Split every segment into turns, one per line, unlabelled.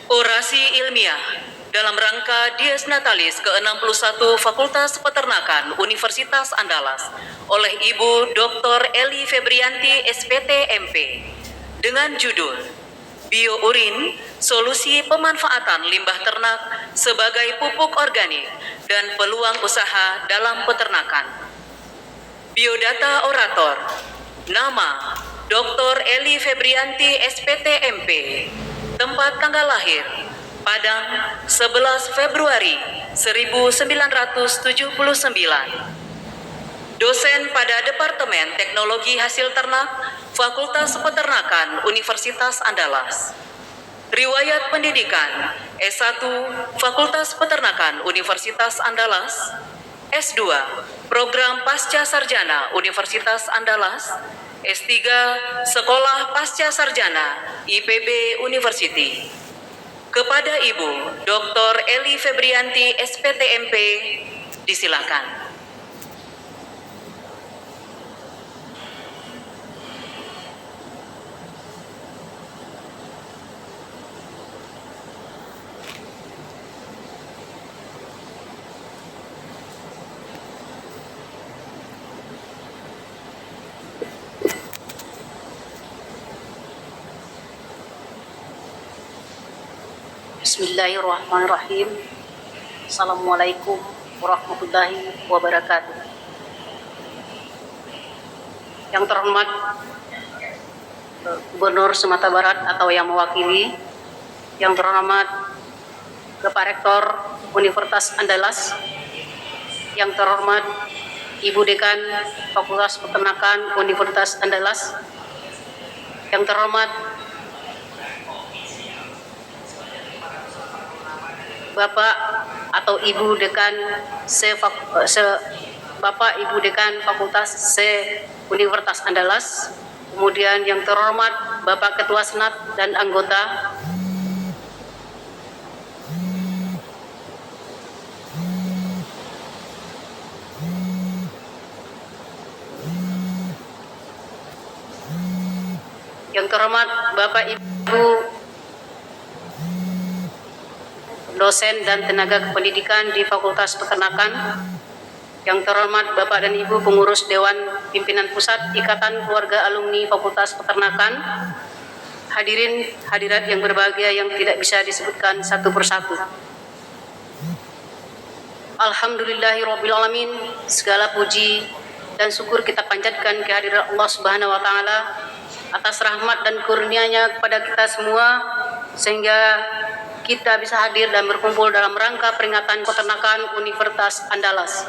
Orasi ilmiah dalam rangka Dies Natalis ke-61 Fakultas Peternakan Universitas Andalas oleh Ibu Dr. Eli Febrianti SPT MP dengan judul Biourin, Solusi Pemanfaatan Limbah Ternak sebagai Pupuk Organik dan Peluang Usaha dalam Peternakan. Biodata Orator. Nama Dr. Eli Febrianti SPT MP. Tempat tanggal lahir Padang 11 Februari 1979. Dosen pada Departemen Teknologi Hasil Ternak Fakultas Peternakan Universitas Andalas. Riwayat pendidikan S1 Fakultas Peternakan Universitas Andalas, S2 Program Pasca Sarjana Universitas Andalas, S3 Sekolah Pasca Sarjana IPB University. Kepada Ibu Dr. Eli Febrianti SPT MP, disilakan.
Bismillahirrahmanirrahim. Assalamualaikum warahmatullahi wabarakatuh. Yang terhormat Gubernur Sumatera Barat atau yang mewakili, yang terhormat Bapak Rektor Universitas Andalas, yang terhormat Ibu Dekan Fakultas Peternakan Universitas Andalas, yang terhormat Bapak atau Ibu Dekan Bapak Ibu Dekan Fakultas Universitas Andalas, kemudian yang terhormat Bapak Ketua Senat dan anggota, yang terhormat Bapak Ibu dosen dan tenaga kependidikan di Fakultas Peternakan, yang terhormat Bapak dan Ibu pengurus Dewan Pimpinan Pusat Ikatan Keluarga Alumni Fakultas Peternakan, hadirin hadirat yang berbahagia yang tidak bisa disebutkan satu persatu. Alhamdulillahirrabbilalamin, segala puji dan syukur kita panjatkan kehadirat Allah Subhanahu wa Ta'ala atas rahmat dan kurnia-Nya kepada kita semua, sehingga kita bisa hadir dan berkumpul dalam rangka peringatan Peternakan Universitas Andalas.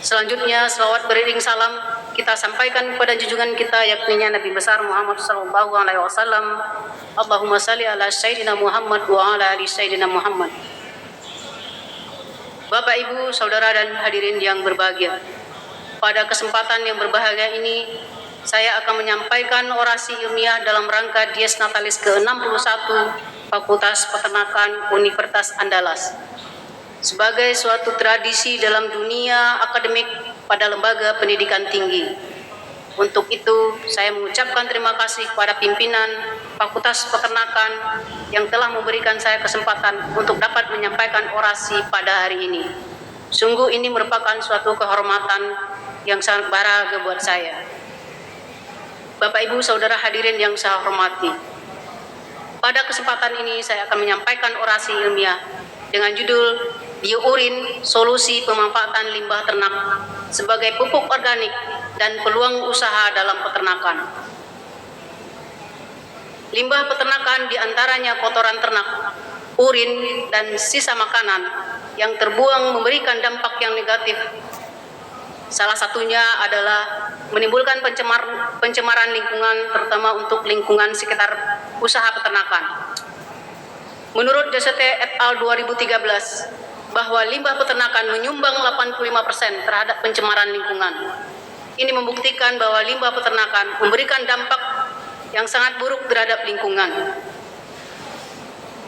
Selanjutnya, selawat beriring salam kita sampaikan kepada junjungan kita, yakni Nabi besar Muhammad sallallahu alaihi wasallam. Allahumma salli ala Sayyidina Muhammad wa ala ali Sayyidina Muhammad. Bapak, Ibu, Saudara dan hadirin yang berbahagia, pada kesempatan yang berbahagia ini saya akan menyampaikan orasi ilmiah dalam rangka Dies Natalis ke-61 Fakultas Peternakan Universitas Andalas sebagai suatu tradisi dalam dunia akademik pada lembaga pendidikan tinggi. Untuk itu, saya mengucapkan terima kasih kepada pimpinan Fakultas Peternakan yang telah memberikan saya kesempatan untuk dapat menyampaikan orasi pada hari ini. Sungguh ini merupakan suatu kehormatan yang sangat berharga buat saya. Bapak, Ibu, Saudara hadirin yang saya hormati, pada kesempatan ini saya akan menyampaikan orasi ilmiah dengan judul Biourin, Solusi Pemanfaatan Limbah Ternak sebagai Pupuk Organik dan Peluang Usaha dalam Peternakan. Limbah peternakan diantaranya kotoran ternak, urin, dan sisa makanan yang terbuang memberikan dampak yang negatif. Salah satunya adalah menimbulkan pencemaran lingkungan, terutama untuk lingkungan sekitar usaha peternakan. Menurut DCT et al. 2013, bahwa limbah peternakan menyumbang 85% terhadap pencemaran lingkungan. Ini membuktikan bahwa limbah peternakan memberikan dampak yang sangat buruk terhadap lingkungan.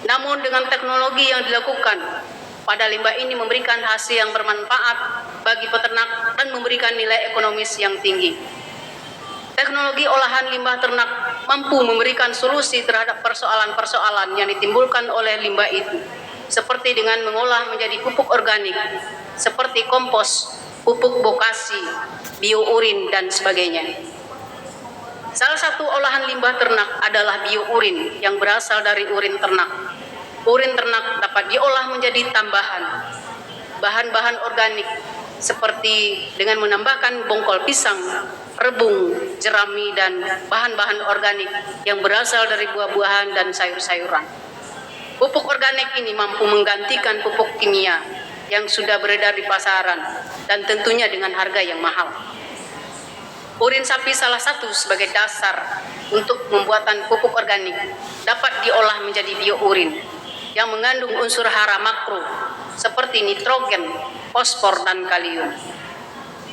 Namun dengan teknologi yang dilakukan, pada limbah ini memberikan hasil yang bermanfaat bagi peternak dan memberikan nilai ekonomis yang tinggi. Teknologi olahan limbah ternak mampu memberikan solusi terhadap persoalan-persoalan yang ditimbulkan oleh limbah itu, seperti dengan mengolah menjadi pupuk organik, seperti kompos, pupuk bokasi, biourin, dan sebagainya. Salah satu olahan limbah ternak adalah biourin yang berasal dari urin ternak. Urin ternak dapat diolah menjadi tambahan bahan-bahan organik seperti dengan menambahkan bongkol pisang, rebung, jerami, dan bahan-bahan organik yang berasal dari buah-buahan dan sayur-sayuran. Pupuk organik ini mampu menggantikan pupuk kimia yang sudah beredar di pasaran dan tentunya dengan harga yang mahal. Urin sapi salah satu sebagai dasar untuk pembuatan pupuk organik dapat diolah menjadi biourin yang mengandung unsur hara makro seperti nitrogen, fosfor, dan kalium.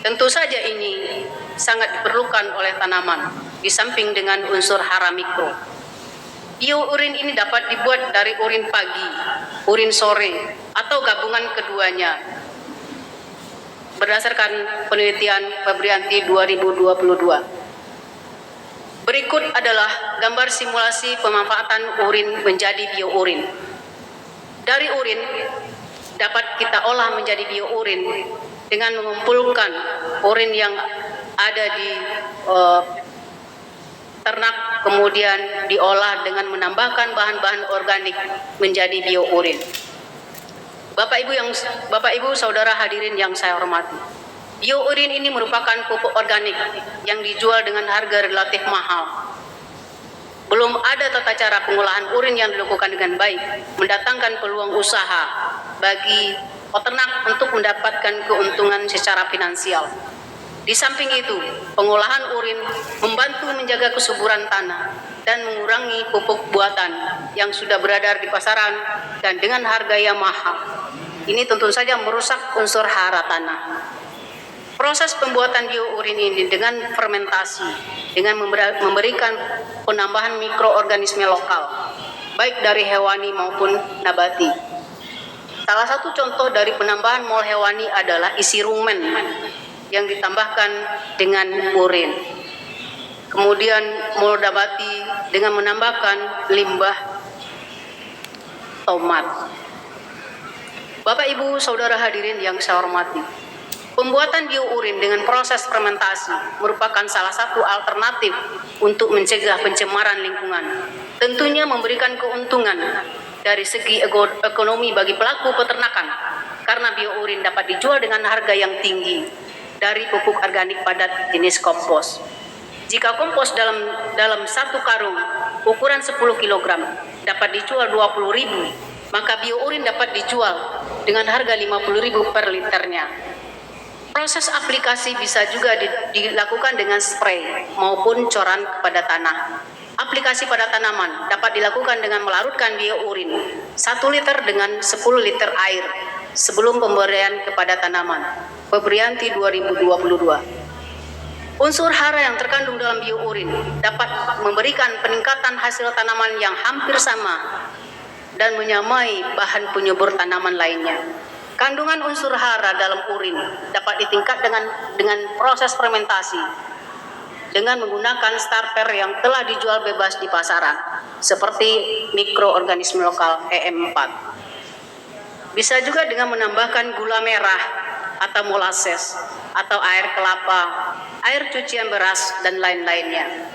Tentu saja ini sangat diperlukan oleh tanaman di samping dengan unsur hara mikro. Biourin ini dapat dibuat dari urin pagi, urin sore, atau gabungan keduanya berdasarkan penelitian Febrianti 2022. Berikut adalah gambar simulasi pemanfaatan urin menjadi biourin. Dari urin dapat kita olah menjadi biourin dengan mengumpulkan urin yang ada di ternak, kemudian diolah dengan menambahkan bahan-bahan organik menjadi biourin. Bapak Ibu, Saudara hadirin yang saya hormati, biourin ini merupakan pupuk organik yang dijual dengan harga relatif mahal. Belum ada tata cara pengolahan urin yang dilakukan dengan baik, mendatangkan peluang usaha bagi peternak untuk mendapatkan keuntungan secara finansial. Di samping itu, pengolahan urin membantu menjaga kesuburan tanah dan mengurangi pupuk buatan yang sudah beredar di pasaran dan dengan harga yang mahal. Ini tentu saja merusak unsur hara tanah. Proses pembuatan biourin ini dengan fermentasi, dengan memberikan penambahan mikroorganisme lokal, baik dari hewani maupun nabati. Salah satu contoh dari penambahan mol hewani adalah isi rumen yang ditambahkan dengan urin. Kemudian mol nabati dengan menambahkan limbah tomat. Bapak Ibu Saudara hadirin yang saya hormati, pembuatan biourin dengan proses fermentasi merupakan salah satu alternatif untuk mencegah pencemaran lingkungan. Tentunya memberikan keuntungan dari segi ekonomi bagi pelaku peternakan, karena biourin dapat dijual dengan harga yang tinggi dari pupuk organik padat jenis kompos. Jika kompos dalam satu karung ukuran 10 kg dapat dijual 20.000, maka biourin dapat dijual dengan harga 50.000 per liternya. Proses aplikasi bisa juga dilakukan dengan spray maupun coran kepada tanah. Aplikasi pada tanaman dapat dilakukan dengan melarutkan biourin 1 liter dengan 10 liter air sebelum pemberian kepada tanaman. Febrianti 2022. Unsur hara yang terkandung dalam biourin dapat memberikan peningkatan hasil tanaman yang hampir sama dan menyamai bahan penyubur tanaman lainnya. Kandungan unsur hara dalam urin dapat ditingkat dengan proses fermentasi dengan menggunakan starter yang telah dijual bebas di pasaran seperti mikroorganisme lokal EM4. Bisa juga dengan menambahkan gula merah atau molasses atau air kelapa, air cucian beras, dan lain-lainnya.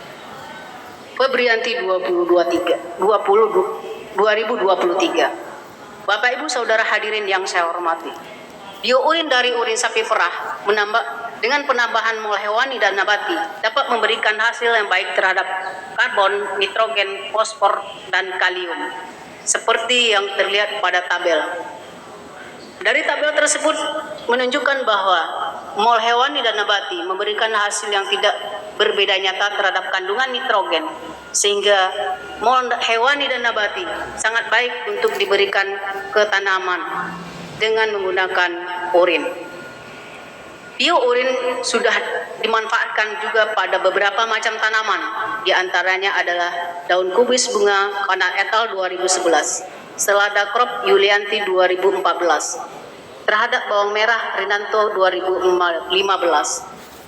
Febrianti 2023. Bapak Ibu Saudara hadirin yang saya hormati, biourin dari urin sapi perah dengan penambahan mol hewani dan nabati dapat memberikan hasil yang baik terhadap karbon, nitrogen, fosfor, dan kalium seperti yang terlihat pada tabel. Dari tabel tersebut menunjukkan bahwa mol hewani dan nabati memberikan hasil yang tidak berbeda nyata terhadap kandungan nitrogen, sehingga mol hewani dan nabati sangat baik untuk diberikan ke tanaman dengan menggunakan urin. Biourin sudah dimanfaatkan juga pada beberapa macam tanaman, di antaranya adalah daun kubis bunga Kana et al. 2011, selada crop Yulianti 2014, terhadap bawang merah Rinanto 2015.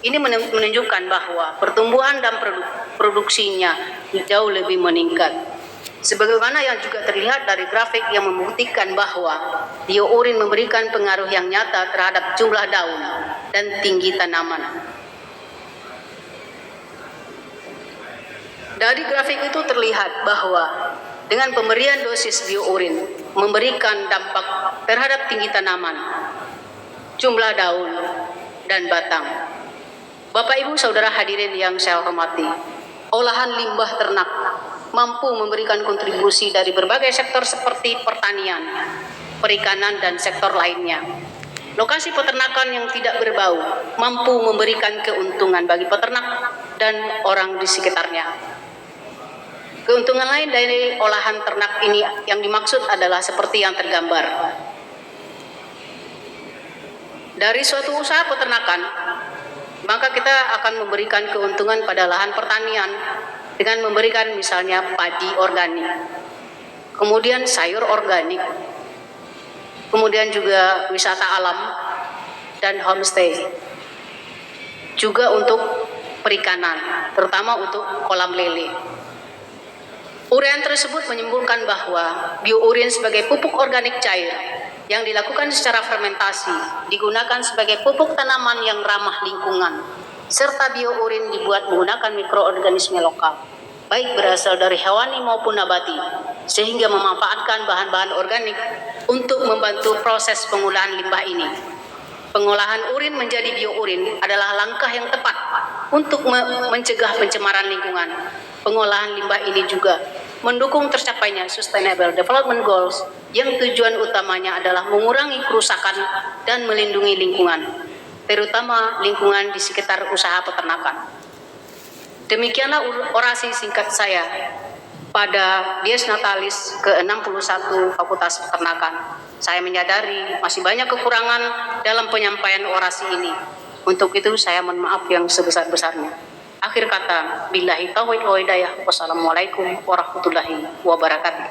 Ini menunjukkan bahwa pertumbuhan dan produksinya jauh lebih meningkat. Sebagaimana yang juga terlihat dari grafik yang membuktikan bahwa biourin memberikan pengaruh yang nyata terhadap jumlah daun dan tinggi tanaman. Dari grafik itu terlihat bahwa dengan pemberian dosis biourin memberikan dampak terhadap tinggi tanaman, jumlah daun, dan batang. Bapak Ibu Saudara hadirin yang saya hormati, olahan limbah ternak mampu memberikan kontribusi dari berbagai sektor seperti pertanian, perikanan, dan sektor lainnya. Lokasi peternakan yang tidak berbau mampu memberikan keuntungan bagi peternak dan orang di sekitarnya. Keuntungan lain dari olahan ternak ini yang dimaksud adalah seperti yang tergambar. Dari suatu usaha peternakan, maka kita akan memberikan keuntungan pada lahan pertanian dengan memberikan misalnya padi organik, kemudian sayur organik, kemudian juga wisata alam dan homestay. Juga untuk perikanan, terutama untuk kolam lele. Uraian tersebut menyimpulkan bahwa biourin sebagai pupuk organik cair yang dilakukan secara fermentasi digunakan sebagai pupuk tanaman yang ramah lingkungan, serta biourin dibuat menggunakan mikroorganisme lokal, baik berasal dari hewani maupun nabati, sehingga memanfaatkan bahan-bahan organik untuk membantu proses pengolahan limbah ini. Pengolahan urin menjadi biourin adalah langkah yang tepat untuk mencegah pencemaran lingkungan. Pengolahan limbah ini juga mendukung tercapainya Sustainable Development Goals yang tujuan utamanya adalah mengurangi kerusakan dan melindungi lingkungan, terutama lingkungan di sekitar usaha peternakan. Demikianlah orasi singkat saya pada Dies Natalis ke-61 Fakultas Peternakan. Saya menyadari masih banyak kekurangan dalam penyampaian orasi ini. Untuk itu saya mohon maaf yang sebesar-besarnya. Akhir kata, billahi taufiq wa hidayah. Wassalamualaikum warahmatullahi wabarakatuh.